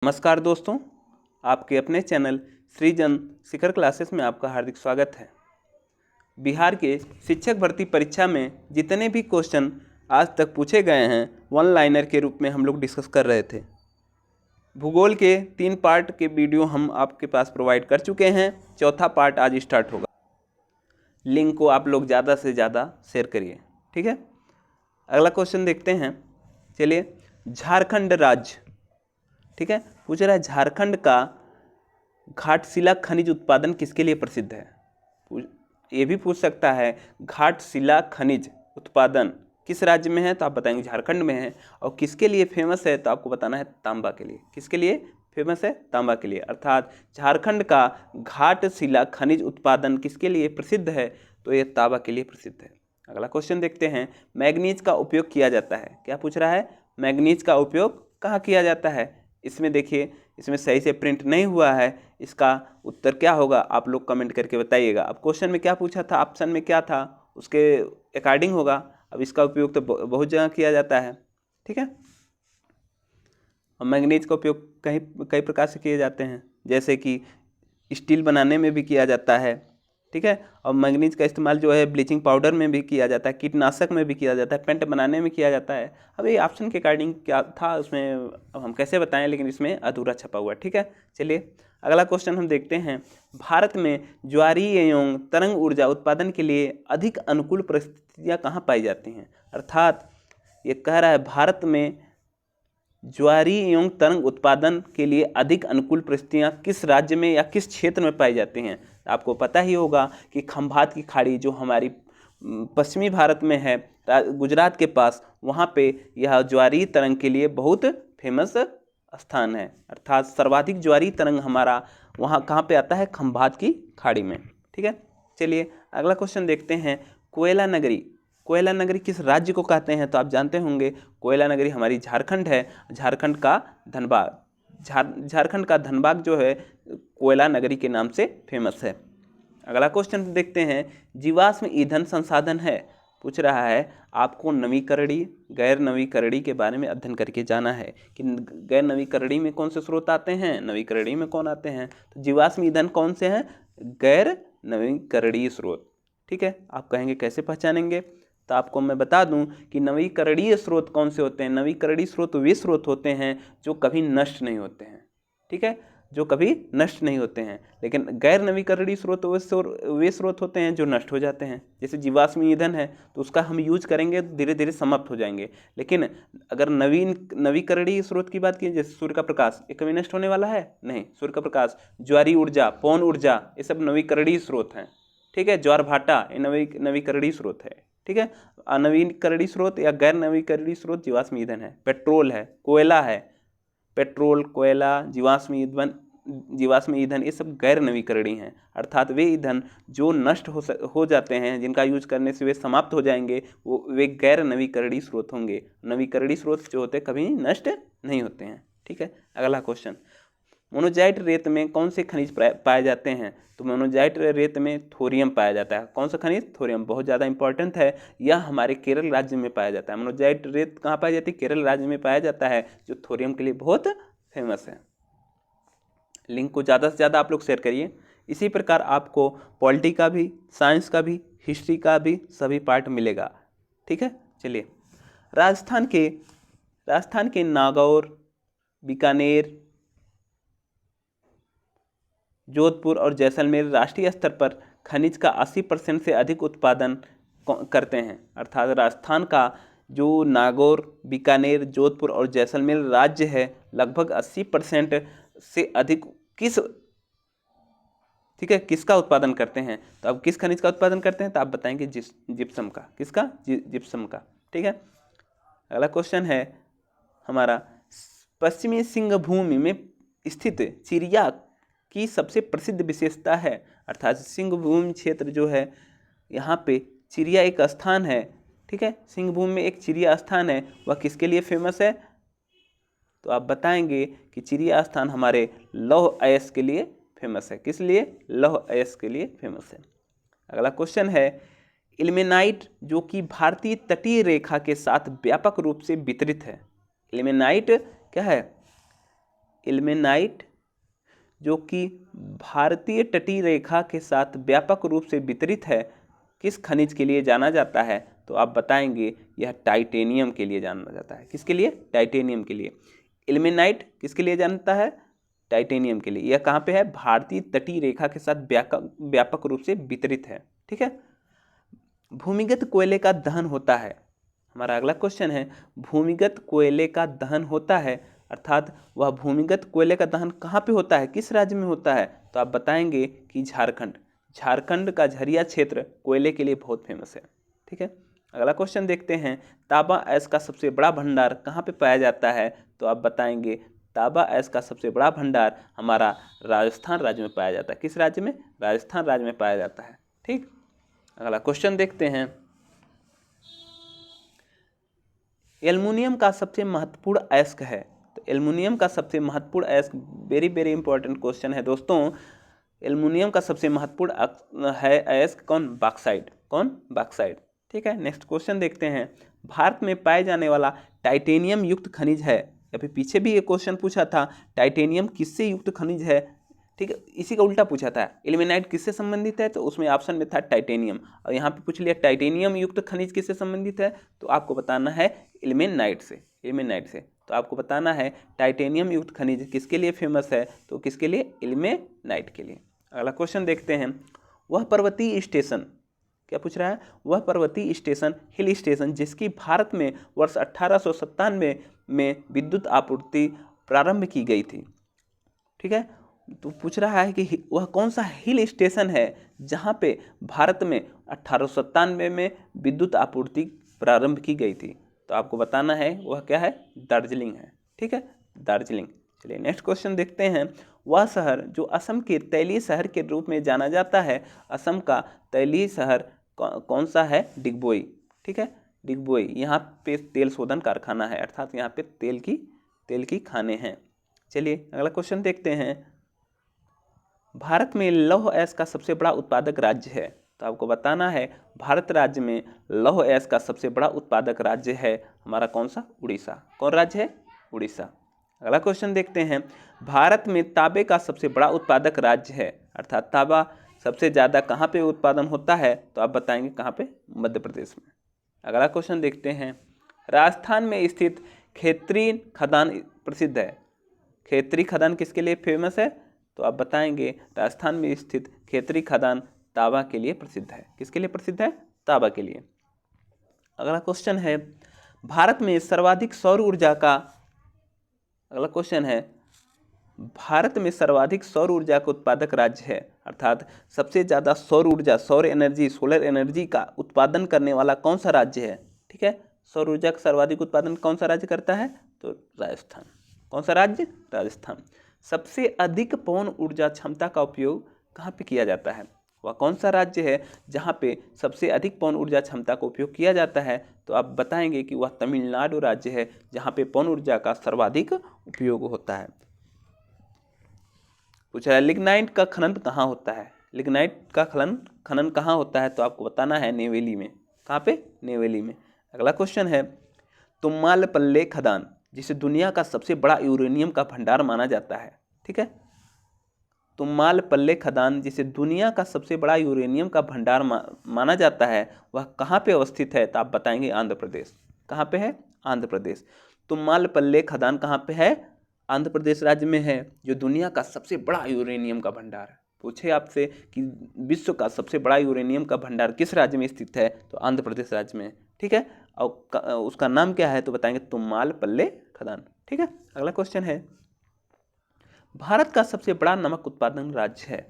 नमस्कार दोस्तों, आपके अपने चैनल सृजन शिखर क्लासेस में आपका हार्दिक स्वागत है। बिहार के शिक्षक भर्ती परीक्षा में जितने भी क्वेश्चन आज तक पूछे गए हैं वन लाइनर के रूप में हम लोग डिस्कस कर रहे थे। भूगोल के 3 पार्ट के वीडियो हम आपके पास प्रोवाइड कर चुके हैं। चौथा पार्ट आज स्टार्ट होगा। लिंक को आप लोग ज़्यादा से ज़्यादा शेयर करिए, ठीक है। अगला क्वेश्चन देखते हैं। चलिए, झारखंड राज्य, ठीक है, पूछ रहा है झारखंड का घाटशिला खनिज उत्पादन किसके लिए प्रसिद्ध है। ये भी पूछ सकता है घाटशिला खनिज उत्पादन किस राज्य में है, तो आप बताएंगे झारखंड में है। और किसके लिए फेमस है, तो आपको बताना है तांबा के लिए। किसके लिए फेमस है? तांबा के लिए। अर्थात झारखंड का घाटशिला खनिज उत्पादन किसके लिए प्रसिद्ध है, तो ये तांबा के लिए प्रसिद्ध है। अगला क्वेश्चन देखते हैं। मैग्नीज का उपयोग किया जाता है। क्या पूछ रहा है? मैग्नीज का उपयोग कहाँ किया जाता है। इसमें देखिए, इसमें सही से प्रिंट नहीं हुआ है। इसका उत्तर क्या होगा आप लोग कमेंट करके बताइएगा। अब क्वेश्चन में क्या पूछा था, ऑप्शन में क्या था, उसके अकॉर्डिंग होगा। अब इसका उपयोग तो बहुत जगह किया जाता है, ठीक है। और मैग्नीज का उपयोग कई प्रकार से किए जाते हैं, जैसे कि स्टील बनाने में भी किया जाता है, ठीक है। और मैग्नीज का इस्तेमाल जो है ब्लीचिंग पाउडर में भी किया जाता है, कीटनाशक में भी किया जाता है, पेंट बनाने में किया जाता है। अब ये ऑप्शन के अकॉर्डिंग क्या था उसमें अब हम कैसे बताएं, लेकिन इसमें अधूरा छपा हुआ, ठीक है। चलिए अगला क्वेश्चन हम देखते हैं। भारत में ज्वारीय एवं तरंग ऊर्जा उत्पादन के लिए अधिक अनुकूल परिस्थितियाँ कहाँ पाई जाती हैं। अर्थात ये कह रहा है भारत में ज्वारीय एवं तरंग उत्पादन के लिए अधिक अनुकूल परिस्थितियाँ किस राज्य में या किस क्षेत्र में पाई जाती हैं। आपको पता ही होगा कि खंभात की खाड़ी जो हमारी पश्चिमी भारत में है, गुजरात के पास, वहाँ पे यह ज्वारीय तरंग के लिए बहुत फेमस स्थान है। अर्थात सर्वाधिक ज्वारीय तरंग हमारा वहाँ कहाँ पे आता है? खंभात की खाड़ी में, ठीक है। चलिए अगला क्वेश्चन देखते हैं। कोयला नगरी, कोयला नगरी किस राज्य को कहते हैं, तो आप जानते होंगे कोयला नगरी हमारी झारखंड है। झारखंड का धनबाद, झारखंड का धनबाद जो है कोयला नगरी के नाम से फेमस है। अगला क्वेश्चन देखते हैं। जीवाश्म ईंधन संसाधन है। पूछ रहा है आपको नवीकरणीय गैर नवीकरणीय के बारे में अध्ययन करके जाना है कि गैर नवीकरणीय में कौन से स्रोत आते हैं, नवीकरणीय में कौन आते हैं। तो जीवाश्म ईंधन कौन से हैं? गैर नवीकरणीय स्रोत, ठीक है। आप कहेंगे कैसे पहचानेंगे, तो आपको मैं बता दूं कि नवीकरणीय स्रोत कौन से होते हैं। नवीकरणीय स्रोत वे स्रोत होते हैं जो कभी नष्ट नहीं होते हैं, ठीक है, जो कभी नष्ट नहीं होते हैं। लेकिन गैर नवीकरणीय स्रोत वे स्रोत होते हैं जो नष्ट हो जाते हैं। जैसे जीवाश्म ईंधन है तो उसका हम यूज करेंगे तो धीरे धीरे समाप्त हो जाएंगे। लेकिन अगर नवीकरणीय स्रोत की बात की, जैसे सूर्य का प्रकाश, ये कभी नष्ट होने वाला है नहीं। सूर्य का प्रकाश, ज्वारीय ऊर्जा, पवन ऊर्जा, ये सब नवीकरणीय स्रोत हैं, ठीक है। ज्वार भाटा ये नवीकरणीय स्रोत है, ठीक है। अनवीकरणीय स्रोत या गैर नवीकरणीय स्रोत जीवाश्म ईंधन है, पेट्रोल है, कोयला है। पेट्रोल, कोयला, जीवाश्म ईंधन ये सब गैर नवीकरणीय हैं। अर्थात वे ईंधन जो नष्ट हो जाते हैं, जिनका यूज करने से वे समाप्त हो जाएंगे, वे गैर नवीकरणीय स्रोत होंगे। नवीकरणीय स्रोत जो होते हैं कभी नष्ट नहीं होते हैं, ठीक है। अगला क्वेश्चन। मोनोजाइट रेत में कौन से खनिज पाए जाते हैं, तो मोनोजाइट रेत में थोरियम पाया जाता है। कौन सा खनिज? थोरियम, बहुत ज़्यादा इंपॉर्टेंट है। यह हमारे केरल राज्य में पाया जाता है। मोनोजाइट रेत कहाँ पाई जाती है? केरल राज्य में पाया जाता है, जो थोरियम के लिए बहुत फेमस है। लिंक को ज़्यादा से ज़्यादा आप लोग शेयर करिए। इसी प्रकार आपको पॉलिटी का भी, साइंस का भी, हिस्ट्री का भी सभी पार्ट मिलेगा, ठीक है। चलिए, राजस्थान के नागौर, बीकानेर, जोधपुर और जैसलमेर राष्ट्रीय स्तर पर खनिज का 80% से अधिक उत्पादन करते हैं। अर्थात राजस्थान का जो नागौर, बीकानेर, जोधपुर और जैसलमेर राज्य है, लगभग 80% से अधिक किसका उत्पादन करते हैं। तो अब किस खनिज का उत्पादन करते हैं, तो आप बताएंगे जिप्सम का। किसका? जिप्सम का, ठीक है। अगला क्वेश्चन है हमारा। पश्चिमी सिंहभूमि में स्थित चिड़िया की सबसे प्रसिद्ध विशेषता है। अर्थात सिंहभूमि क्षेत्र जो है, यहाँ पे चिड़िया एक स्थान है, ठीक है। सिंहभूमि में एक चिड़िया स्थान है, वह किसके लिए फेमस है, तो आप बताएंगे कि चिड़िया स्थान हमारे लौह अयस्क के लिए फेमस है। किस लिए? लौह अयस्क के लिए फेमस है। अगला क्वेश्चन है। इल्मेनाइट जो कि भारतीय तटीय रेखा के साथ व्यापक रूप से वितरित है। इल्मेनाइट क्या है? इल्मेनाइट जो कि भारतीय तटीय रेखा के साथ व्यापक रूप से वितरित है, किस खनिज के लिए जाना जाता है? तो आप बताएंगे यह टाइटेनियम के लिए जाना जाता है। किसके लिए? टाइटेनियम के लिए। इल्मेनाइट किसके लिए जानता है? टाइटेनियम के लिए। यह कहाँ पे है? भारतीय तटीय रेखा के साथ व्यापक रूप से वितरित है। ठीक है। भूमिगत कोयले का दहन होता है। हमारा अगला क्वेश्चन है, भूमिगत कोयले का दहन होता है, अर्थात वह भूमिगत कोयले का दहन कहाँ पे होता है, किस राज्य में होता है? तो आप बताएंगे कि झारखंड। झारखंड का झरिया क्षेत्र कोयले के लिए बहुत फेमस है। ठीक है। अगला क्वेश्चन देखते हैं, तांबा अयस्क का सबसे बड़ा भंडार कहाँ पे पाया जाता है? तो आप बताएंगे तांबा अयस्क का सबसे बड़ा भंडार हमारा राजस्थान राज्य में पाया जाता है। किस राज्य में? राजस्थान राज्य में पाया जाता है। ठीक। अगला क्वेश्चन देखते हैं, एल्युमिनियम का सबसे महत्वपूर्ण अयस्क है। तो एल्युमिनियम का सबसे महत्वपूर्ण अयस्क, वेरी वेरी इंपॉर्टेंट क्वेश्चन है दोस्तों। एल्युमिनियम का सबसे महत्वपूर्ण है अयस्क कौन? बॉक्साइट। कौन? बॉक्साइट। ठीक है। नेक्स्ट क्वेश्चन देखते हैं, भारत में पाए जाने वाला टाइटेनियम युक्त खनिज है। अभी पीछे भी एक क्वेश्चन पूछा था, टाइटेनियम किससे युक्त खनिज है? ठीक है, इसी का उल्टा पूछा था, इल्मेनाइट किससे संबंधित है? तो उसमें ऑप्शन में था टाइटेनियम, और यहाँ पे पूछ लिया टाइटेनियम युक्त खनिज किससे संबंधित है? तो आपको बताना है इल्मेनाइट से। इल्मेनाइट से। तो आपको बताना है टाइटेनियम युक्त खनिज किसके लिए फेमस है? तो किसके लिए? इल्मेनाइट के लिए। अगला क्वेश्चन देखते हैं, वह पर्वतीय स्टेशन, क्या पूछ रहा है? वह पर्वतीय स्टेशन, हिल स्टेशन, जिसकी भारत में वर्ष 1897 में विद्युत आपूर्ति प्रारंभ की गई थी। ठीक है। तो पूछ रहा है कि वह कौन सा हिल स्टेशन है जहाँ पे भारत में 1897 में विद्युत आपूर्ति प्रारंभ की गई थी? तो आपको बताना है वह क्या है? दार्जिलिंग है। ठीक है, दार्जिलिंग। चलिए नेक्स्ट क्वेश्चन देखते हैं, वह शहर जो असम के तैलीय शहर के रूप में जाना जाता है, असम का तैलीय शहर कौन सा है? डिगबोई। ठीक है, डिगबोई। यहाँ पे तेल शोधन कारखाना है, अर्थात यहाँ पे तेल की खाने हैं। चलिए अगला क्वेश्चन देखते हैं, भारत में लौह अयस्क का सबसे बड़ा उत्पादक राज्य है। तो आपको बताना है भारत राज्य में लौह अयस्क का सबसे बड़ा उत्पादक राज्य है हमारा कौन सा? उड़ीसा। कौन राज्य है? उड़ीसा। अगला क्वेश्चन देखते हैं, भारत में तांबे का सबसे बड़ा उत्पादक राज्य है, अर्थात तांबा सबसे ज़्यादा कहाँ पे उत्पादन होता है? तो आप बताएंगे कहाँ पे? मध्य प्रदेश में। अगला क्वेश्चन देखते हैं, राजस्थान में स्थित खेतरी खदान प्रसिद्ध है। खेतरी खदान किसके लिए फेमस है? तो आप बताएंगे राजस्थान में स्थित खेतरी खदान तांबा के लिए प्रसिद्ध है। किसके लिए प्रसिद्ध है? तांबा के लिए। अगला क्वेश्चन है, भारत में सर्वाधिक सौर ऊर्जा का, अगला क्वेश्चन है, भारत में सर्वाधिक सौर ऊर्जा का उत्पादक राज्य है, अर्थात सबसे ज़्यादा सौर ऊर्जा, सौर एनर्जी, सोलर एनर्जी का उत्पादन करने वाला कौन सा राज्य है? ठीक है, सौर ऊर्जा का सर्वाधिक उत्पादन कौन सा राज्य करता है? तो राजस्थान। कौन सा राज्य? राजस्थान। सबसे अधिक पवन ऊर्जा क्षमता का उपयोग कहाँ पे किया जाता है? वह कौन सा राज्य है जहाँ पे सबसे अधिक पवन ऊर्जा क्षमता का उपयोग किया जाता है? तो आप बताएंगे कि वह तमिलनाडु राज्य है जहाँ पे पवन ऊर्जा का सर्वाधिक उपयोग होता है। पूछा है लिग्नाइट का खनन कहाँ होता है? लिग्नाइट का खनन कहाँ होता है? तो आपको बताना है नेवेली में। कहाँ पे? नेवेली में। अगला क्वेश्चन है, तुम्मालपल्ले खदान जिसे दुनिया का सबसे बड़ा यूरेनियम का भंडार माना जाता है। ठीक है, तुम्मालपल्ले खदान जिसे दुनिया का सबसे बड़ा यूरेनियम का भंडार माना जाता है, वह कहाँ पे अवस्थित है? तो आप बताएंगे आंध्र प्रदेश। कहाँ पे है? आंध्र प्रदेश। तुम्मालपल्ले खदान कहाँ पे है? आंध्र प्रदेश राज्य में है, जो दुनिया का सबसे बड़ा यूरेनियम का भंडार है। पूछे आपसे कि विश्व का सबसे बड़ा यूरेनियम का भंडार किस राज्य में स्थित है? तो आंध्र प्रदेश राज्य में। ठीक है, और उसका नाम क्या है? तो बताएंगे तुम्मालपल्ले खदान। ठीक है। अगला क्वेश्चन है, भारत का सबसे बड़ा नमक उत्पादन राज्य है।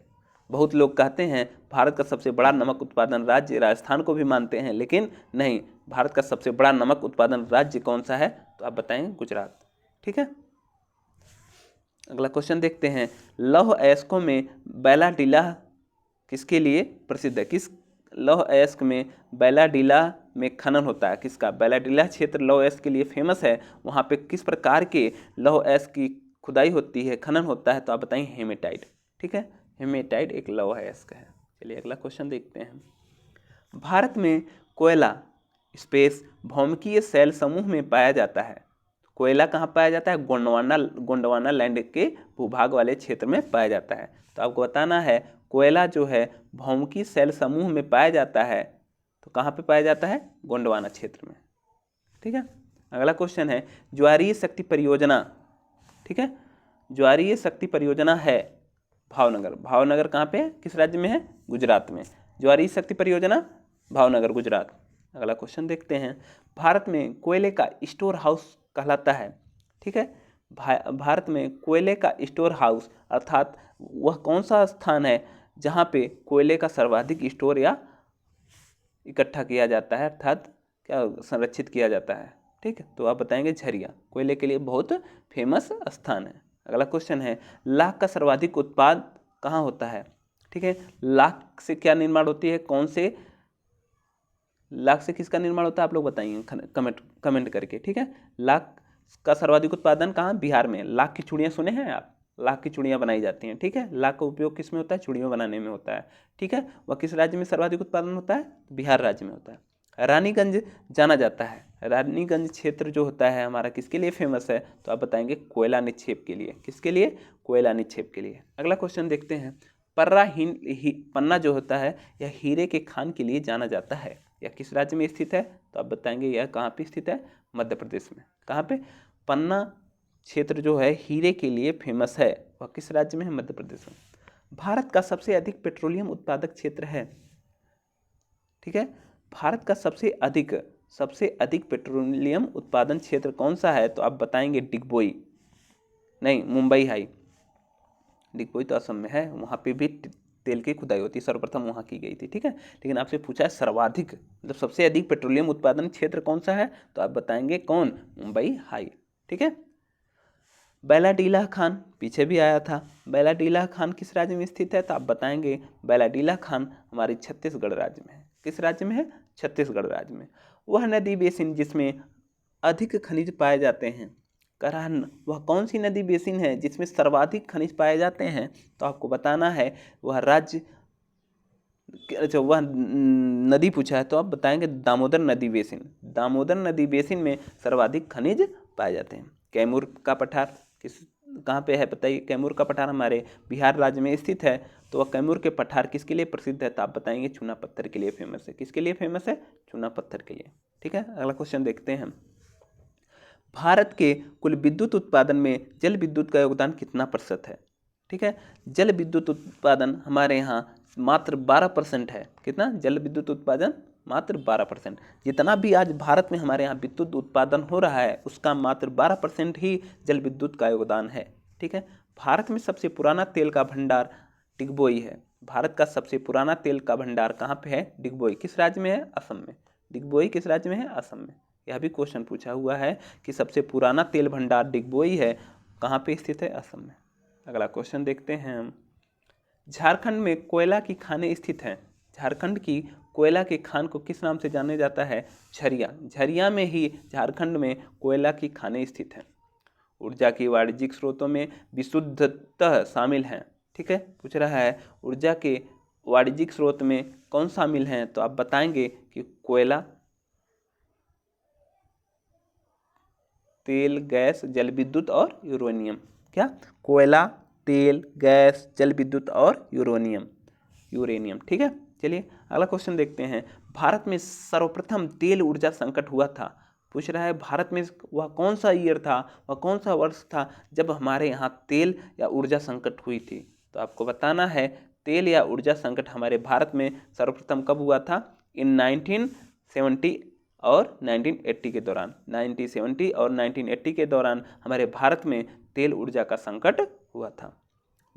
बहुत लोग कहते हैं भारत का सबसे बड़ा नमक उत्पादन राज्य राजस्थान को भी मानते हैं, लेकिन नहीं, भारत का सबसे बड़ा नमक उत्पादन राज्य कौन सा है? तो आप बताएंगे गुजरात। ठीक है। अगला क्वेश्चन देखते हैं, लौह अयस्कों में बैलाडीला किसके लिए प्रसिद्ध है? किस लौह अयस्क में बैलाडीला में खनन होता है? किसका? बैलाडीला क्षेत्र लौह अयस्क के लिए फेमस है। वहाँ पे किस प्रकार के लौह अयस्क की खुदाई होती है, खनन होता है? तो आप बताएंगे हेमेटाइट। ठीक है, हेमेटाइट एक लौह अयस्क है। चलिए अगला क्वेश्चन देखते हैं, भारत में कोयला स्पेस भौमिकीय शैल समूह में पाया जाता है। कोयला कहाँ पाया जाता है? गोंडवाना लैंड के भूभाग वाले क्षेत्र में पाया जाता है। तो आपको बताना है कोयला जो है भौमिकी शैल समूह में पाया जाता है, तो कहाँ पे पाया जाता है? गोंडवाना क्षेत्र में। ठीक है, अगला क्वेश्चन है ज्वारीय शक्ति परियोजना। ठीक है, ज्वारीय शक्ति परियोजना है भावनगर। भावनगर कहाँ पे है? किस राज्य में है? गुजरात में। ज्वारीय शक्ति परियोजना भावनगर, गुजरात। अगला क्वेश्चन देखते हैं, भारत में कोयले का स्टोर हाउस कहलाता है। ठीक है, भारत में कोयले का स्टोर हाउस अर्थात वह कौन सा स्थान है जहाँ पे कोयले का सर्वाधिक स्टोर या इकट्ठा किया जाता है, अर्थात क्या संरक्षित किया जाता है। ठीक है, तो आप बताएंगे झरिया, कोयले के लिए बहुत फेमस स्थान है। अगला क्वेश्चन है लाख का सर्वाधिक उत्पाद कहाँ होता है? ठीक है, लाख से क्या निर्माण होती है? कौन से लाख से किसका निर्माण होता है? आप लोग बताइए कमेंट करके। ठीक है, लाख का सर्वाधिक उत्पादन कहाँ? बिहार में। लाख की चूड़ियाँ सुने हैं आप? लाख की चूड़ियाँ बनाई जाती हैं। ठीक है, लाख का उपयोग किस में होता है? चूड़ियों बनाने में होता है। ठीक है, वह किस राज्य में सर्वाधिक उत्पादन होता है? बिहार राज्य में होता है। रानीगंज जाना जाता है, रानीगंज क्षेत्र जो होता है हमारा किसके लिए फेमस है? तो आप बताएंगे कोयला निक्षेप के लिए। किसके लिए? कोयला निक्षेप के लिए। अगला क्वेश्चन देखते हैं, पन्ना जो होता है यह हीरे के खान के लिए जाना जाता है, यह किस राज्य में स्थित है? तो आप बताएंगे यह कहाँ पे स्थित है? मध्य प्रदेश में। कहाँ पे? पन्ना क्षेत्र जो है हीरे के लिए फेमस है, वह किस राज्य में है? मध्य प्रदेश में। भारत का सबसे अधिक पेट्रोलियम उत्पादक क्षेत्र है। ठीक है, भारत का सबसे अधिक पेट्रोलियम उत्पादन क्षेत्र कौन सा है? तो आप बताएंगे डिगबोई, नहीं मुंबई हाई। डिगबोई तो असम में है, वहाँ पे भी तेल की खुदाई होती है, सर्वप्रथम वहाँ की गई थी। ठीक है, लेकिन आपसे पूछा है सर्वाधिक मतलब सबसे अधिक पेट्रोलियम उत्पादन क्षेत्र कौन सा है? तो आप बताएंगे कौन? मुंबई हाई। ठीक है, बैलाडीला खान पीछे भी आया था, बैलाडीला खान किस राज्य में स्थित है? तो आप बताएंगे बैलाडीला खान हमारे छत्तीसगढ़ राज्य में है। किस राज्य में है? छत्तीसगढ़ राज्य में। वह नदी बेसिन जिसमें अधिक खनिज पाए जाते हैं, करान, वह कौन सी नदी बेसिन है जिसमें सर्वाधिक खनिज पाए जाते हैं? तो आपको बताना है वह राज्य, अच्छा वह नदी पूछा है तो आप बताएंगे दामोदर नदी बेसिन। दामोदर नदी बेसिन में सर्वाधिक खनिज पाए जाते हैं। कैमूर का पठार कहाँ पे है बताइए? कैमूर का पठार हमारे बिहार राज्य में स्थित है, तो वह कैमूर के पठार किसके लिए प्रसिद्ध है? तो आप बताएंगे चूना पत्थर के लिए फेमस है। किसके लिए फेमस है? चूना पत्थर के लिए। ठीक है, अगला क्वेश्चन देखते हैं, भारत के कुल विद्युत उत्पादन में जल विद्युत का योगदान कितना प्रतिशत है? ठीक है, जल विद्युत उत्पादन हमारे यहाँ मात्र 12% है। कितना? जल विद्युत उत्पादन मात्र 12%। जितना भी आज भारत में हमारे यहाँ विद्युत उत्पादन हो रहा है उसका मात्र 12% ही जल विद्युत का योगदान है। ठीक है, भारत में सबसे पुराना तेल का भंडार डिगबोई है। भारत का सबसे पुराना तेल का भंडार कहाँ पे है? डिगबोई। किस राज्य में है? असम में। डिगबोई किस राज्य में है? असम में। यह भी क्वेश्चन पूछा हुआ है कि सबसे पुराना तेल भंडार डिगबोई है, कहाँ पे स्थित है? असम में। अगला क्वेश्चन देखते हैं हम, झारखंड में कोयला की खानें स्थित हैं। झारखंड की कोयला के खान को किस नाम से जाने जाता है? झरिया। झरिया में ही झारखंड में कोयला की खानें स्थित हैं। ऊर्जा की वाणिज्यिक स्रोतों में विशुद्धतः शामिल हैं। ठीक है, पूछ रहा है ऊर्जा के वाणिज्यिक स्रोत में कौन शामिल हैं? तो आप बताएंगे कि कोयला, तेल, गैस, जल विद्युत और यूरेनियम। क्या? कोयला, तेल, गैस, जल विद्युत और यूरेनियम। ठीक है, चलिए अगला क्वेश्चन देखते हैं, भारत में सर्वप्रथम तेल ऊर्जा संकट हुआ था। पूछ रहा है भारत में वह कौन सा ईयर था, वह कौन सा वर्ष था जब हमारे यहाँ तेल या ऊर्जा संकट हुई थी? तो आपको बताना है तेल या ऊर्जा संकट हमारे भारत में सर्वप्रथम कब हुआ था? इन 1970 और 1980 के दौरान। 1970 और 1980 के दौरान हमारे भारत में तेल ऊर्जा का संकट हुआ था।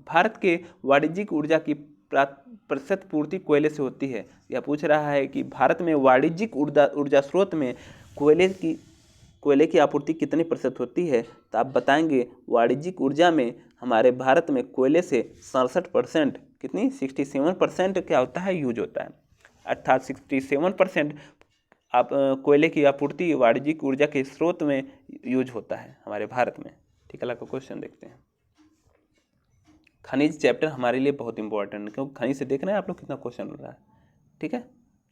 भारत के वाणिज्यिक ऊर्जा की प्रतिशत पूर्ति कोयले से होती है। यह पूछ रहा है कि भारत में वाणिज्यिक ऊर्जा स्रोत में कोयले की आपूर्ति कितनी प्रतिशत होती है? तो आप बताएंगे वाणिज्यिक ऊर्जा में हमारे भारत में कोयले से 67%, कितनी? 67% क्या होता है? यूज होता है, अर्थात 67% आप कोयले की आपूर्ति वाणिज्यिक ऊर्जा के स्रोत में यूज होता है हमारे भारत में। ठीक है, अगला क्वेश्चन देखते हैं, खनिज चैप्टर हमारे लिए बहुत इंपॉर्टेंट है क्योंकि खनिज से देख रहे हैं आप लोग कितना क्वेश्चन हो रहा है। ठीक है,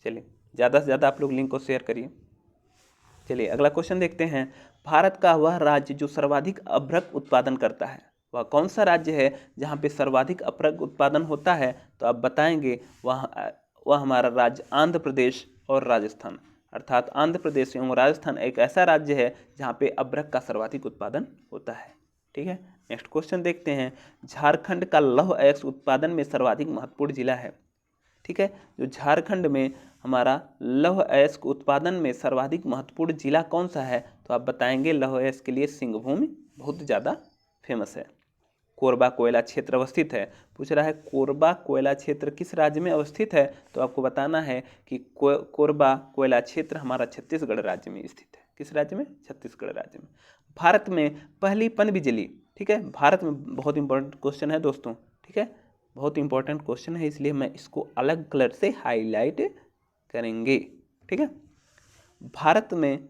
चलिए ज़्यादा से ज़्यादा आप लोग लिंक को शेयर करिए। चलिए अगला क्वेश्चन देखते हैं। भारत का वह राज्य जो सर्वाधिक अभ्रक उत्पादन करता है, वह कौन सा राज्य है जहाँ पे सर्वाधिक अभ्रक उत्पादन होता है? तो आप बताएंगे वह हमारा राज्य आंध्र प्रदेश और राजस्थान, अर्थात आंध्र प्रदेश एवं राजस्थान एक ऐसा राज्य है जहाँ पे अभ्रक का सर्वाधिक उत्पादन होता है। ठीक है, नेक्स्ट क्वेश्चन देखते हैं। झारखंड का लौह अयस्क उत्पादन में सर्वाधिक महत्वपूर्ण जिला है। ठीक है, जो झारखंड में हमारा लौह अयस्क उत्पादन में सर्वाधिक महत्वपूर्ण जिला कौन सा है? तो आप बताएंगे लौह अयस्क के लिए सिंहभूम बहुत ज़्यादा फेमस है। कोरबा कोयला क्षेत्र अवस्थित है। पूछ रहा है कोरबा कोयला क्षेत्र किस राज्य में अवस्थित है? तो आपको बताना है कि कोरबा कोयला क्षेत्र हमारा छत्तीसगढ़ राज्य में स्थित है। किस राज्य में? छत्तीसगढ़ राज्य में। भारत में पहली पनबिजली, ठीक है, भारत में बहुत इंपॉर्टेंट क्वेश्चन है दोस्तों, ठीक है, बहुत इंपॉर्टेंट क्वेश्चन है, इसलिए मैं इसको अलग कलर से हाईलाइट करेंगे। ठीक है, भारत में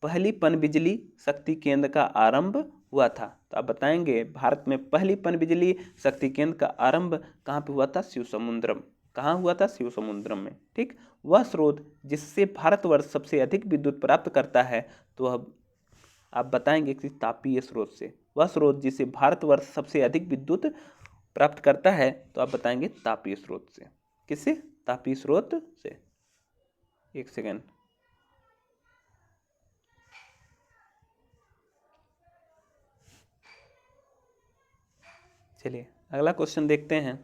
पहली पनबिजली शक्ति केंद्र का आरंभ हुआ था। तो आप बताएंगे भारत में पहली पनबिजली शक्ति केंद्र का आरंभ कहाँ पे हुआ था? शिव समुद्रम। कहाँ हुआ था? शिव समुद्रम में। ठीक, वह स्रोत जिससे भारतवर्ष सबसे अधिक विद्युत प्राप्त करता है, तो अब आप बताएंगे कि तापीय स्रोत से। वह स्रोत जिससे भारतवर्ष सबसे अधिक विद्युत प्राप्त करता है, तो आप बताएंगे तापीय स्रोत से। किससे? तापीय स्रोत से। एक सेकेंड, चलिए अगला क्वेश्चन देखते हैं।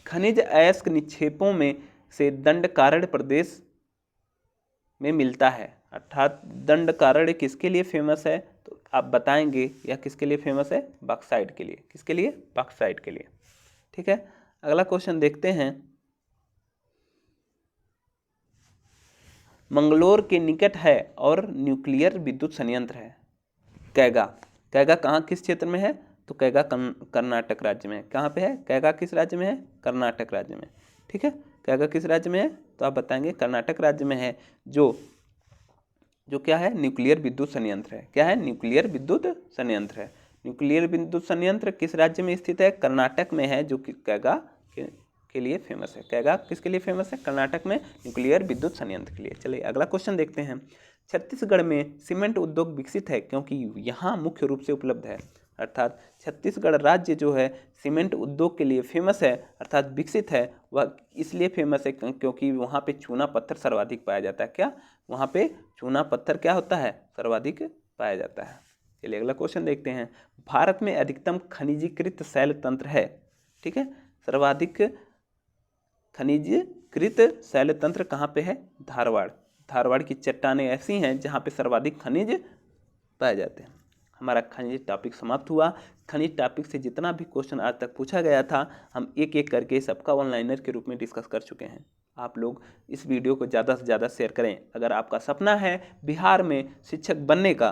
खनिज अयस्क निक्षेपों में से दंडकारण्य प्रदेश में मिलता है, अर्थात दंडकारण्य किसके लिए फेमस है? तो आप बताएंगे यह किसके लिए फेमस है? बॉक्साइट के लिए। किसके लिए? बॉक्साइट के लिए। ठीक है, अगला क्वेश्चन देखते हैं। मंगलोर के निकट है और न्यूक्लियर विद्युत संयंत्र है। कैगा। कैगा कहाँ किस क्षेत्र में है? तो कैगा कर्नाटक राज्य में है। कहाँ पे है? कैगा किस राज्य में है? कर्नाटक राज्य में। ठीक है, कैगा किस राज्य में है? तो आप बताएंगे कर्नाटक राज्य में है, जो क्या है? न्यूक्लियर विद्युत संयंत्र है। क्या है? न्यूक्लियर विद्युत संयंत्र है। न्यूक्लियर विद्युत संयंत्र किस राज्य में स्थित है? कर्नाटक में है, जो कि कैगा के लिए फेमस है। कैगा किसके लिए फेमस है? कर्नाटक में न्यूक्लियर विद्युत संयंत्र के लिए। चलिए अगला क्वेश्चन देखते हैं। छत्तीसगढ़ में सीमेंट उद्योग विकसित है क्योंकि यहाँ मुख्य रूप से उपलब्ध है, अर्थात छत्तीसगढ़ राज्य जो है सीमेंट उद्योग के लिए फेमस है, अर्थात विकसित है। वह इसलिए फेमस है क्योंकि वहाँ पे चूना पत्थर सर्वाधिक पाया जाता है। क्या? वहाँ पे चूना पत्थर क्या होता है? सर्वाधिक पाया जाता है। चलिए अगला क्वेश्चन देखते हैं। भारत में अधिकतम खनिजीकृत शैल तंत्र है। ठीक है, सर्वाधिक खनिजीकृत शैल तंत्र कहाँ पे है? धारवाड़। धारवाड़ की चट्टानें ऐसी हैं जहाँ पे सर्वाधिक खनिज पाए जाते हैं। हमारा खनिज टॉपिक समाप्त हुआ। खनिज टॉपिक से जितना भी क्वेश्चन आज तक पूछा गया था, हम एक एक करके सबका ऑनलाइनर के रूप में डिस्कस कर चुके हैं। आप लोग इस वीडियो को ज़्यादा से ज़्यादा शेयर करें। अगर आपका सपना है बिहार में शिक्षक बनने का,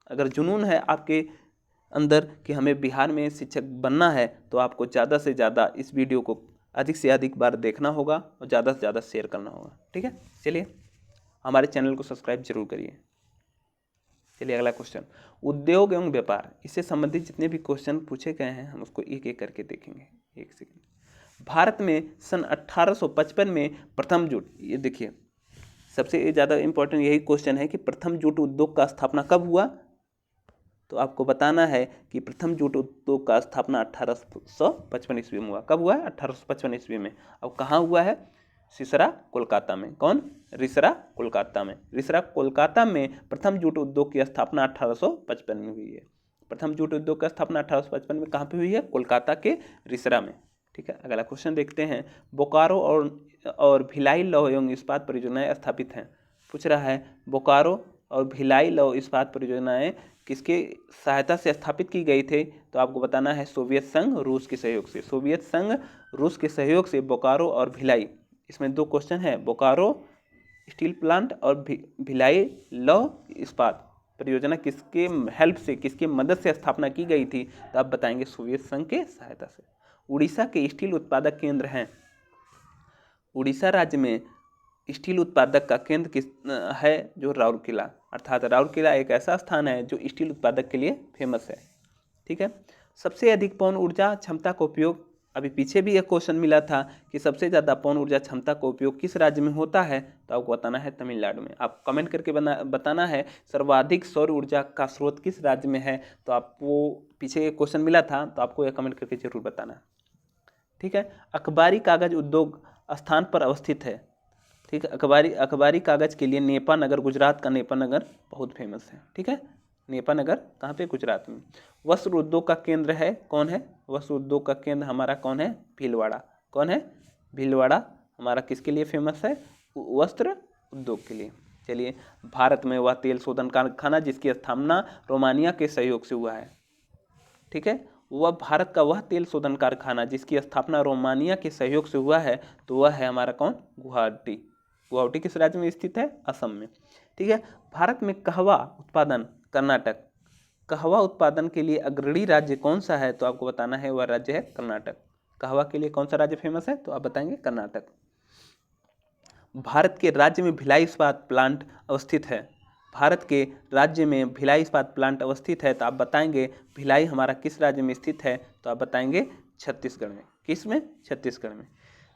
अगर जुनून है आपके अंदर कि हमें बिहार में शिक्षक बनना है, तो आपको ज़्यादा से ज़्यादा इस वीडियो को अधिक से अधिक बार देखना होगा और ज़्यादा से ज़्यादा शेयर करना होगा। ठीक है, चलिए हमारे चैनल को सब्सक्राइब जरूर करिए। चलिए अगला क्वेश्चन, उद्योग एवं व्यापार, इससे संबंधित जितने भी क्वेश्चन पूछे गए हैं हम उसको एक एक करके देखेंगे। एक सेकंड। भारत में सन 1855 में प्रथम जूट, ये देखिए सबसे ज़्यादा इम्पोर्टेंट यही क्वेश्चन है कि प्रथम जूट उद्योग का स्थापना कब हुआ? तो आपको बताना है कि प्रथम जूट उद्योग का स्थापना 1855 ईस्वी में हुआ। कब हुआ है? 1855 ईस्वी में। अब कहाँ हुआ है? रिसरा कोलकाता में। कौन? रिसरा कोलकाता में। रिसरा कोलकाता में प्रथम जूट उद्योग की स्थापना 1855 में हुई है। प्रथम जूट उद्योग की स्थापना 1855 में कहाँ पे हुई है? कोलकाता के रिसरा में। ठीक है, अगला क्वेश्चन देखते हैं। बोकारो और भिलाई लौह एवं इस्पात परियोजनाएं स्थापित हैं। पूछ रहा है बोकारो और भिलाई लौह इस्पात परियोजनाएं किसके सहायता से स्थापित की गई थे? तो आपको बताना है सोवियत संघ रूस के सहयोग से। सोवियत संघ रूस के सहयोग से बोकारो और भिलाई, इसमें दो क्वेश्चन है, बोकारो स्टील प्लांट और भिलाई लौह इस्पात परियोजना किसके हेल्प से, किसके मदद से स्थापना की गई थी? तो आप बताएंगे सोवियत संघ के सहायता से। उड़ीसा के स्टील उत्पादक केंद्र हैं। उड़ीसा राज्य में स्टील उत्पादक का केंद्र किस है? जो राउरकेला, अर्थात राउरकेला एक ऐसा स्थान है जो स्टील उत्पादक के लिए फेमस है। ठीक है, सबसे अधिक पवन ऊर्जा क्षमता का उपयोग अभी पीछे भी एक क्वेश्चन मिला था कि सबसे ज़्यादा पवन ऊर्जा क्षमता का उपयोग किस राज्य में होता है, तो आपको बताना है तमिलनाडु में। आप कमेंट करके बताना है सर्वाधिक सौर ऊर्जा का स्रोत किस राज्य में है, तो आपको पीछे एक क्वेश्चन मिला था, तो आपको यह कमेंट करके जरूर बताना है। ठीक है, अखबारी कागज उद्योग स्थान पर अवस्थित है। ठीक है, अखबारी कागज के लिए नेपा नगर, गुजरात का नेपा नगर बहुत फेमस है। ठीक है, नेपा नगर कहाँ पे, गुजरात में। वस्त्र उद्योग का केंद्र है, कौन है, वस्त्र उद्योग का केंद्र हमारा कौन है, भीलवाड़ा। कौन है, भीलवाड़ा हमारा किसके लिए फेमस है, वस्त्र उद्योग के लिए। चलिए, भारत में वह तेल शोधन कारखाना जिसकी स्थापना रोमानिया के सहयोग से हुआ है। ठीक है, वह भारत का वह तेल शोधन कारखाना जिसकी स्थापना रोमानिया के सहयोग से हुआ है, तो वह है हमारा कौन, गुवाहाटी। गुवाहाटी किस राज्य में स्थित है, असम में। ठीक है, भारत में कहवा उत्पादन कर्नाटक, कहवा उत्पादन के लिए अग्रणी राज्य कौन सा है, तो आपको बताना है वह राज्य है कर्नाटक। कहवा के लिए कौन सा राज्य फेमस है, तो आप बताएंगे कर्नाटक। भारत के राज्य में भिलाई इस्पात प्लांट अवस्थित है, भारत के राज्य में भिलाई इस्पात प्लांट अवस्थित है, तो आप बताएंगे भिलाई हमारा किस राज्य में स्थित है, तो आप बताएंगे छत्तीसगढ़ में। किस में, छत्तीसगढ़ में।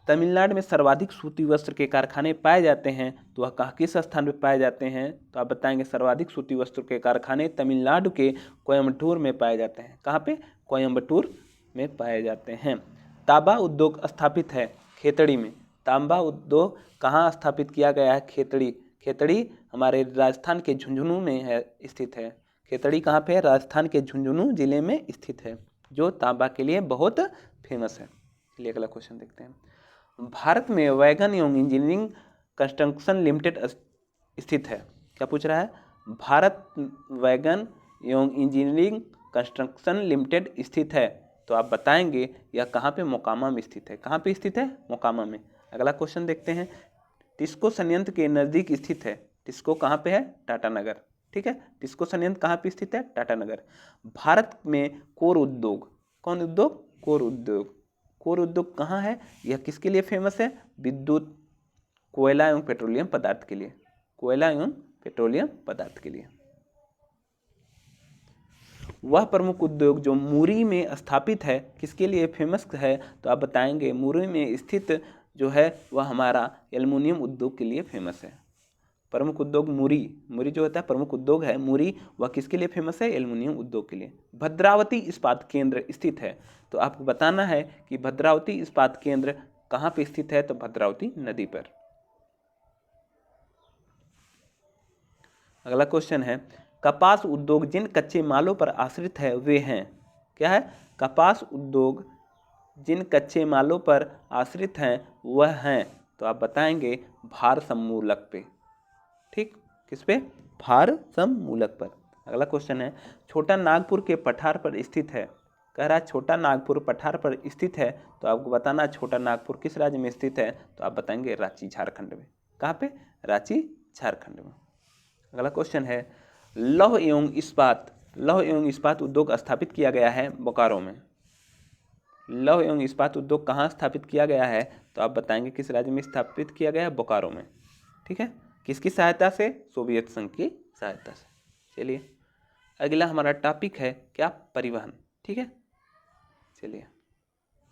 तमिलनाडु में सर्वाधिक सूती वस्त्र के कारखाने पाए जाते हैं, तो वह कहाँ किस स्थान पर पाए जाते हैं, तो आप बताएंगे सर्वाधिक सूती वस्त्र के कारखाने तमिलनाडु के कोयम्बटूर में पाए जाते हैं। कहाँ पे, कोयम्बटूर में पाए जाते हैं। तांबा उद्योग स्थापित है खेतड़ी में, तांबा उद्योग कहाँ स्थापित किया गया है, खेतड़ी। खेतड़ी हमारे राजस्थान के झुंझुनू में है, स्थित है। खेतड़ी कहाँ पे है, राजस्थान के झुंझुनू जिले में स्थित है, जो तांबा के लिए बहुत फेमस है। चलिए अगला क्वेश्चन देखते हैं। भारत में वैगन एवं इंजीनियरिंग कंस्ट्रक्शन लिमिटेड स्थित है। क्या पूछ रहा है, भारत वैगन एवं इंजीनियरिंग कंस्ट्रक्शन लिमिटेड स्थित है, तो आप बताएंगे यह कहाँ पे, मोकामा में स्थित है। कहाँ पे स्थित है, मोकामा में। अगला क्वेश्चन देखते हैं। टिस्को संयंत्र के नज़दीक स्थित है, टिस्को कहाँ पे है, टाटानगर। ठीक है, टिस्को संयंत्र कहाँ पे स्थित है, टाटानगर। भारत में कोर उद्योग, कौन उद्योग, कोर उद्योग। कोर उद्योग कहाँ है, यह किसके लिए फेमस है, विद्युत, कोयला एवं पेट्रोलियम पदार्थ के लिए, कोयला एवं पेट्रोलियम पदार्थ के लिए। वह प्रमुख उद्योग जो मुरी में स्थापित है किसके लिए फेमस है, तो आप बताएंगे मुरी में स्थित जो है वह हमारा एल्युमिनियम उद्योग के लिए फेमस है। प्रमुख उद्योग मुरी, मुरी जो होता है प्रमुख उद्योग है मुरी, वह किसके लिए फेमस है, एल्युमिनियम उद्योग के लिए। भद्रावती इस्पात केंद्र स्थित है, तो आपको बताना है कि भद्रावती इस्पात केंद्र कहाँ पे स्थित है, तो भद्रावती नदी पर। अगला क्वेश्चन है, कपास उद्योग जिन कच्चे मालों पर आश्रित है वे हैं। क्या है, कपास उद्योग जिन कच्चे मालों पर आश्रित हैं वह हैं, तो आप बताएंगे भार सम्मूलक पे। ठीक, किस पे, भार सम्मूलक पर। अगला क्वेश्चन है, छोटा नागपुर के पठार पर स्थित है। कह रहा है छोटा नागपुर पठार पर स्थित है, तो आपको बताना छोटा नागपुर किस राज्य में स्थित है, तो आप बताएंगे रांची झारखंड में। कहाँ पे, रांची झारखंड में। अगला क्वेश्चन है, लौह एवं इस्पात उद्योग स्थापित किया गया है बोकारो में। लौह एवं इस्पात उद्योग कहाँ स्थापित किया गया है, तो आप बताएंगे किस राज्य में स्थापित किया गया है, बोकारो में। ठीक है, किसकी सहायता से, सोवियत संघ की सहायता से। चलिए अगला हमारा टॉपिक है क्या, परिवहन। ठीक है, चलिए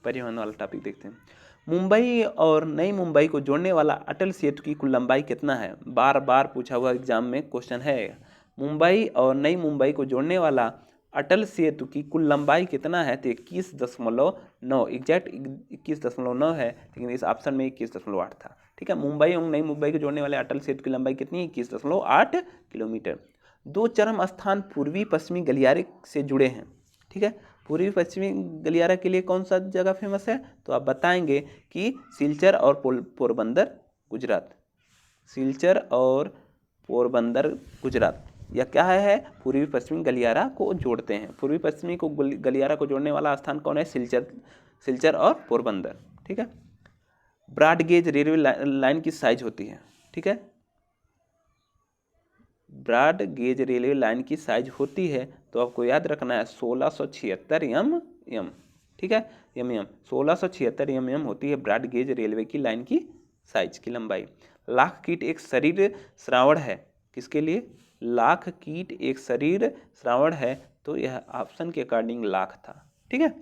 परिवहन वाला टॉपिक देखते हैं। मुंबई और नई मुंबई को जोड़ने वाला अटल सेतु की कुल लंबाई कितना है, बार बार पूछा हुआ एग्जाम में क्वेश्चन है। मुंबई और नई मुंबई को जोड़ने वाला अटल सेतु की कुल लंबाई कितना है, तो 21.9, एग्जैक्ट 21.9 है, लेकिन इस ऑप्शन में 21.8 था। ठीक है, मुंबई और नई मुंबई को जोड़ने वाले अटल सेतु की लंबाई कितनी है, 21.8 किलोमीटर। दो चरम स्थान पूर्वी पश्चिमी गलियारे से जुड़े हैं। ठीक है, पूर्वी पश्चिमी गलियारा के लिए कौन सा जगह फेमस है, तो आप बताएंगे कि सिलचर और पोरबंदर गुजरात। सिलचर और पोरबंदर गुजरात, यह क्या है, पूर्वी पश्चिमी गलियारा को जोड़ते हैं। पूर्वी पश्चिमी को गलियारा को जोड़ने वाला स्थान कौन है, सिलचर और पोरबंदर। ठीक है, ब्रॉड गेज रेलवे लाइन की साइज होती है। ठीक है, ब्रॉड गेज रेलवे लाइन की साइज होती है, तो आपको याद रखना है 1676 mm। ठीक है, mm 1676 mm होती है ब्रॉड गेज रेलवे की लाइन की साइज की लंबाई। लाख कीट एक शरीर श्रावण है, किसके लिए, लाख कीट एक शरीर श्रावण है, तो यह ऑप्शन के अकॉर्डिंग लाख था। ठीक है,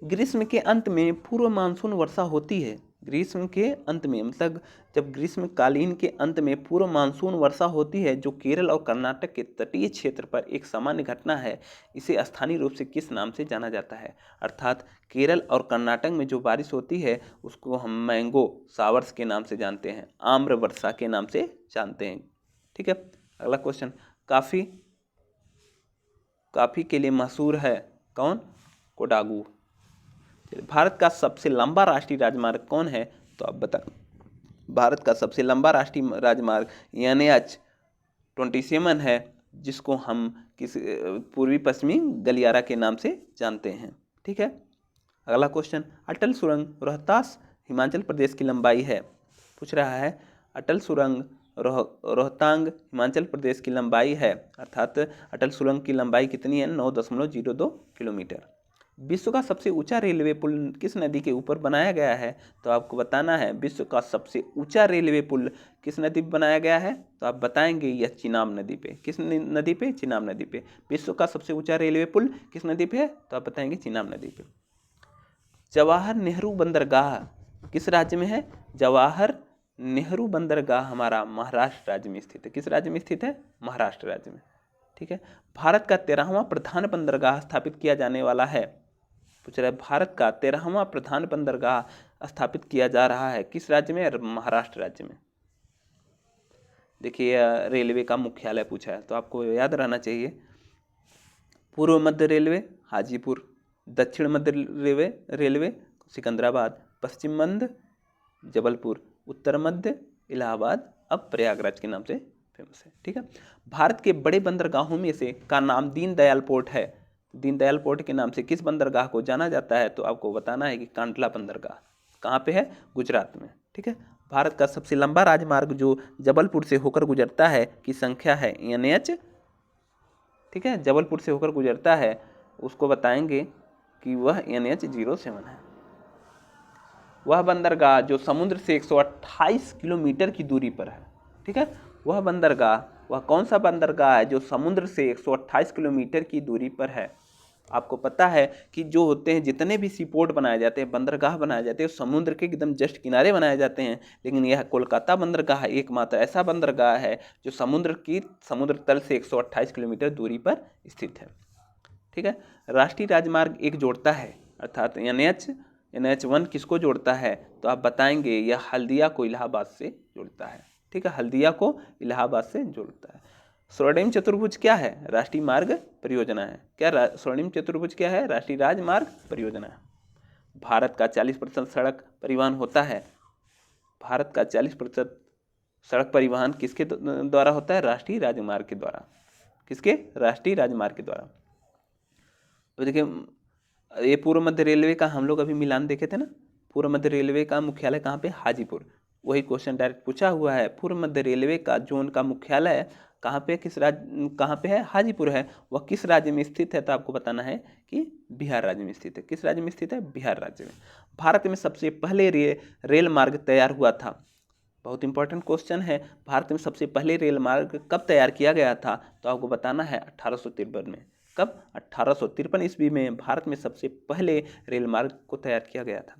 ग्रीष्म के अंत में पूर्व मानसून वर्षा होती है। ग्रीष्म के अंत में मतलब जब ग्रीष्मकालीन के अंत में पूर्व मानसून वर्षा होती है, जो केरल और कर्नाटक के तटीय क्षेत्र पर एक सामान्य घटना है, इसे स्थानीय रूप से किस नाम से जाना जाता है? अर्थात केरल और कर्नाटक में जो बारिश होती है उसको हम मैंगो शावर्स के नाम से जानते हैं, आम्र वर्षा के नाम से जानते हैं। ठीक है, अगला क्वेश्चन, काफ़ी के लिए मशहूर है कौन? कोडागू। भारत का सबसे लंबा राष्ट्रीय राजमार्ग कौन है? तो आप बताएं। भारत का सबसे लंबा राष्ट्रीय राजमार्ग NH-27 है, जिसको हम किस पूर्वी पश्चिमी गलियारा के नाम से जानते हैं। ठीक है, अगला क्वेश्चन, अटल सुरंग रोहतास हिमाचल प्रदेश की लंबाई है। पूछ रहा है अटल सुरंग रोहतांग हिमाचल प्रदेश की लंबाई है, अर्थात अटल सुरंग की लंबाई कितनी है? 9.02 किलोमीटर। विश्व का सबसे ऊंचा रेलवे पुल किस नदी के ऊपर बनाया गया है? तो आपको बताना है विश्व का सबसे ऊंचा रेलवे पुल किस नदी पर बनाया गया है? तो आप बताएंगे यह चिनाब नदी पे। किस नदी पे? चिनाब नदी पे। विश्व का सबसे ऊंचा रेलवे पुल किस नदी पे है? तो आप बताएंगे चिनाब नदी पे। जवाहर नेहरू बंदरगाह किस राज्य में है? जवाहर नेहरू बंदरगाह हमारा महाराष्ट्र राज्य में स्थित है। किस राज्य में स्थित है? महाराष्ट्र राज्य में। ठीक है, भारत का 13वां प्रधान बंदरगाह स्थापित किया जाने वाला है। पूछ रहा है भारत का 13वां प्रधान बंदरगाह स्थापित किया जा रहा है किस राज्य में? महाराष्ट्र राज्य में। देखिए रेलवे का मुख्यालय पूछा है तो आपको याद रहना चाहिए, पूर्व मध्य रेलवे हाजीपुर, दक्षिण मध्य रेलवे सिकंदराबाद, पश्चिम मध्य जबलपुर, उत्तर मध्य इलाहाबाद, अब प्रयागराज के नाम से फेमस है। ठीक है, भारत के बड़े बंदरगाहों में से का नाम दीनदयाल पोर्ट है। दीनदयाल पोर्ट के नाम से किस बंदरगाह को जाना जाता है? तो आपको बताना है कि कांडला बंदरगाह कहाँ पे है? गुजरात में। ठीक है, भारत का सबसे लंबा राजमार्ग जो जबलपुर से होकर गुजरता है की संख्या है NH। ठीक है, जबलपुर से होकर गुजरता है उसको बताएंगे कि वह NH-07 है। वह बंदरगाह जो समुद्र से 128 किलोमीटर की दूरी पर है। ठीक है, वह बंदरगाह, वह कौन सा बंदरगाह है जो समुद्र से 128 किलोमीटर की दूरी पर है? आपको पता है कि जो होते हैं जितने भी सीपोर्ट बनाए जाते हैं, बंदरगाह बनाए जाते हैं, समुद्र के एकदम जस्ट किनारे बनाए जाते हैं, लेकिन यह कोलकाता बंदरगाह एकमात्र ऐसा बंदरगाह है जो समुद्र तल से 128 किलोमीटर दूरी पर स्थित है। ठीक है, राष्ट्रीय राजमार्ग एक जोड़ता है, अर्थात NH1 किसको जोड़ता है? तो आप बताएंगे यह हल्दिया को इलाहाबाद से जोड़ता है। ठीक है, हल्दिया को इलाहाबाद से जोड़ता है। स्वर्णिम चतुर्भुज क्या है? राष्ट्रीय मार्ग परियोजना है। क्या स्वर्णिम चतुर्भुज क्या है? राष्ट्रीय राजमार्ग परियोजना है। भारत का 40% सड़क परिवहन होता है। भारत का 40% सड़क परिवहन किसके द्वारा होता है? राष्ट्रीय राजमार्ग के द्वारा। किसके? राष्ट्रीय राजमार्ग के द्वारा। तो देखिए ये पूर्व मध्य रेलवे का हम लोग अभी मिलान देखे थे ना, पूर्व मध्य रेलवे का मुख्यालय कहाँ पे? हाजीपुर। वही क्वेश्चन डायरेक्ट पूछा हुआ है, पूर्व मध्य रेलवे का जोन का मुख्यालय कहाँ पे, किस राज्य, कहाँ पे है? हाजीपुर है। वह किस राज्य में स्थित है? तो आपको बताना है कि बिहार राज्य में स्थित है। किस राज्य में स्थित है? बिहार राज्य में। भारत में सबसे पहले रेल मार्ग तैयार हुआ था। बहुत इंपॉर्टेंट क्वेश्चन है, भारत में सबसे पहले रेल मार्ग कब तैयार किया गया था? तो आपको बताना है 1853 में। कब? 1853 ईस्वी में भारत में सबसे पहले रेल मार्ग को तैयार किया गया था।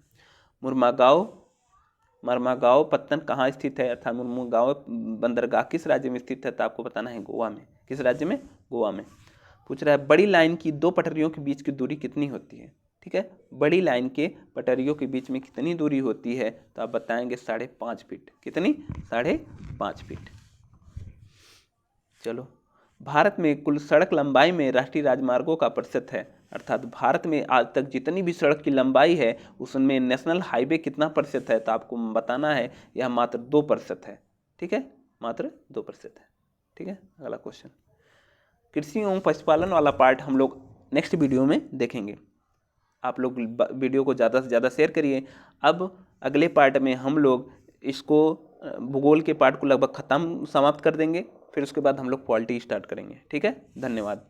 मरमागांव पत्तन कहाँ स्थित है? अर्थात मुरमुगांव बंदरगाह किस राज्य में स्थित है? तो आपको बताना है गोवा में। किस राज्य में? गोवा में। पूछ रहा है बड़ी लाइन की दो पटरियों के बीच की दूरी कितनी होती है? ठीक है, बड़ी लाइन के पटरियों के बीच में कितनी दूरी होती है? तो आप बताएंगे 5.5 फीट। कितनी? 5.5 फीट। चलो, भारत में कुल सड़क लंबाई में राष्ट्रीय राजमार्गों का प्रतिशत है, अर्थात भारत में आज तक जितनी भी सड़क की लंबाई है उसमें नेशनल हाईवे कितना प्रतिशत है? तो आपको बताना है यह मात्र 2% है। ठीक है, मात्र 2% है। ठीक है, अगला क्वेश्चन, कृषि एवं पशुपालन वाला पार्ट हम लोग नेक्स्ट वीडियो में देखेंगे। आप लोग वीडियो को ज़्यादा से ज़्यादा शेयर करिए। अब अगले पार्ट में हम लोग इसको भूगोल के पार्ट को लगभग समाप्त कर देंगे, फिर उसके बाद हम लोग पॉलिटी स्टार्ट करेंगे। ठीक है, धन्यवाद।